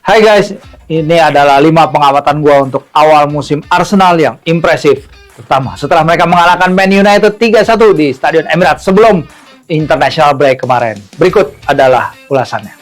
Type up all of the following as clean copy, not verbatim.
Hai guys, ini adalah 5 pengamatan gua untuk awal musim Arsenal yang impresif. Terutama setelah mereka mengalahkan Man United 3-1 di Stadion Emirates sebelum international break kemarin. Berikut adalah ulasannya.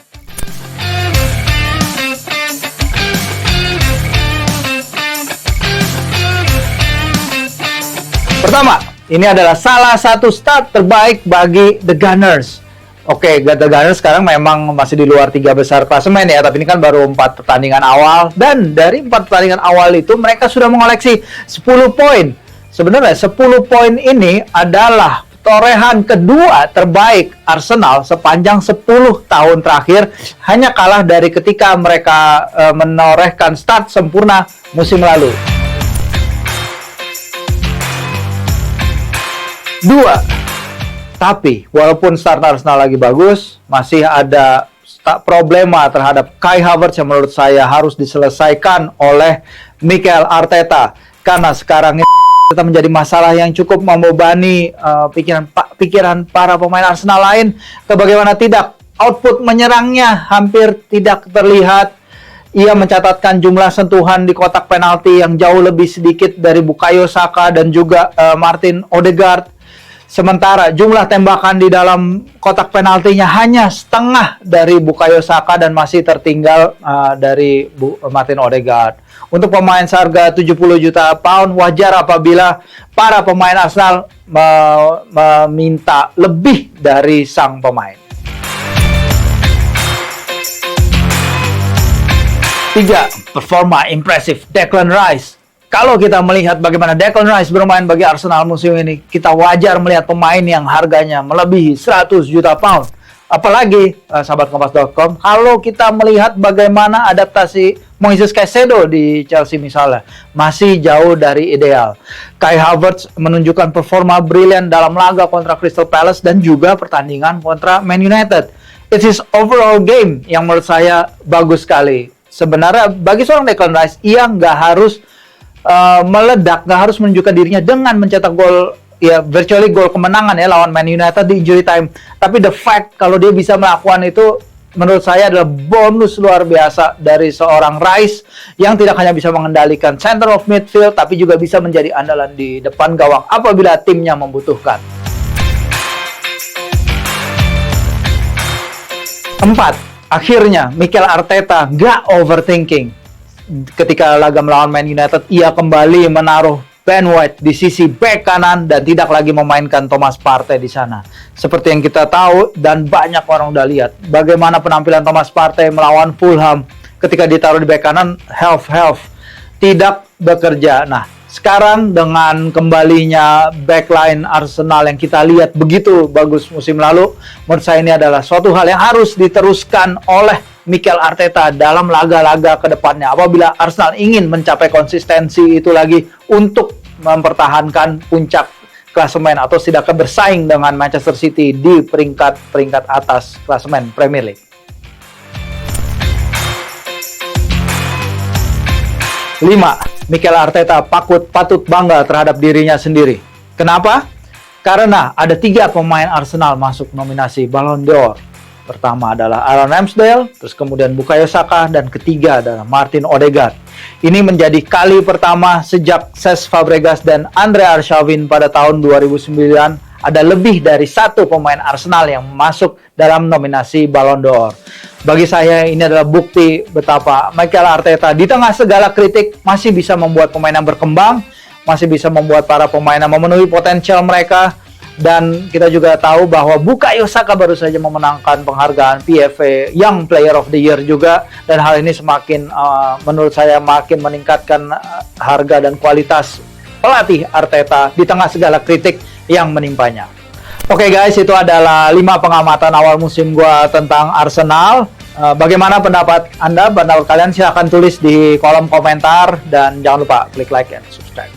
Pertama, ini adalah salah satu start terbaik bagi The Gunners. Oke, The Gunners sekarang memang masih di luar 3 besar klasemen ya, tapi ini kan baru 4 pertandingan awal. Dan dari 4 pertandingan awal itu mereka sudah mengoleksi 10 poin. Sebenarnya 10 poin ini adalah torehan kedua terbaik Arsenal sepanjang 10 tahun terakhir, hanya kalah dari ketika mereka menorehkan start sempurna musim lalu. 2. Tapi, walaupun start Arsenal lagi bagus, masih ada problema terhadap Kai Havertz yang menurut saya harus diselesaikan oleh Mikel Arteta. Karena sekarang ini Arteta menjadi masalah yang cukup membebani pikiran para pemain Arsenal lain. Bagaimana tidak, output menyerangnya hampir tidak terlihat. Ia mencatatkan jumlah sentuhan di kotak penalti yang jauh lebih sedikit dari Bukayo Saka dan juga Martin Odegaard. Sementara jumlah tembakan di dalam kotak penaltinya hanya setengah dari Bukayo Saka dan masih tertinggal dari Martin Odegaard. Untuk pemain seharga 70 juta pound, wajar apabila para pemain Arsenal meminta lebih dari sang pemain. 3. Performa impresif Declan Rice. Kalau kita melihat bagaimana Declan Rice bermain bagi Arsenal musim ini, kita wajar melihat pemain yang harganya melebihi 100 juta pound. Apalagi, sahabat Kompas.com, kalau kita melihat bagaimana adaptasi Moises Caicedo di Chelsea misalnya, masih jauh dari ideal. Kai Havertz menunjukkan performa brilian dalam laga kontra Crystal Palace dan juga pertandingan kontra Man United. It's his overall game yang menurut saya bagus sekali. Sebenarnya bagi seorang Declan Rice, ia nggak harus meledak, nggak harus menunjukkan dirinya dengan mencetak gol, ya virtually gol kemenangan ya lawan Man United di injury time. Tapi the fact kalau dia bisa melakukan itu menurut saya adalah bonus luar biasa dari seorang Rice yang tidak hanya bisa mengendalikan center of midfield tapi juga bisa menjadi andalan di depan gawang apabila timnya membutuhkan. 4. Akhirnya Mikel Arteta nggak overthinking. Ketika laga melawan Man United, ia kembali menaruh Ben White di sisi bek kanan dan tidak lagi memainkan Thomas Partey di sana. Seperti yang kita tahu dan banyak orang udah lihat bagaimana penampilan Thomas Partey melawan Fulham ketika ditaruh di bek kanan, tidak bekerja. Nah, sekarang dengan kembalinya backline Arsenal yang kita lihat begitu bagus musim lalu, menurut saya ini adalah suatu hal yang harus diteruskan oleh Mikel Arteta dalam laga-laga ke depannya apabila Arsenal ingin mencapai konsistensi itu lagi untuk mempertahankan puncak klasemen atau setidaknya bersaing dengan Manchester City di peringkat atas klasemen Premier League. 5. Mikel Arteta patut bangga terhadap dirinya sendiri. Kenapa? Karena ada 3 pemain Arsenal masuk nominasi Ballon d'Or. Pertama adalah Aaron Ramsdale, terus kemudian Bukayo Saka, dan ketiga adalah Martin Odegaard. Ini menjadi kali pertama sejak Cesc Fabregas dan Andre Arshavin pada tahun 2009 ada lebih dari 1 pemain Arsenal yang masuk dalam nominasi Ballon d'Or. Bagi saya ini adalah bukti betapa Mikel Arteta di tengah segala kritik masih bisa membuat pemain yang berkembang, masih bisa membuat para pemain yang memenuhi potensial mereka. Dan kita juga tahu bahwa Bukayo Saka baru saja memenangkan penghargaan PFA Young Player of the Year juga. Dan hal ini semakin, menurut saya, makin meningkatkan harga dan kualitas pelatih Arteta di tengah segala kritik yang menimpanya. Oke guys, itu adalah 5 pengamatan awal musim gua tentang Arsenal. Bagaimana pendapat Anda? Pendapat kalian silahkan tulis di kolom komentar. Dan jangan lupa klik like and subscribe.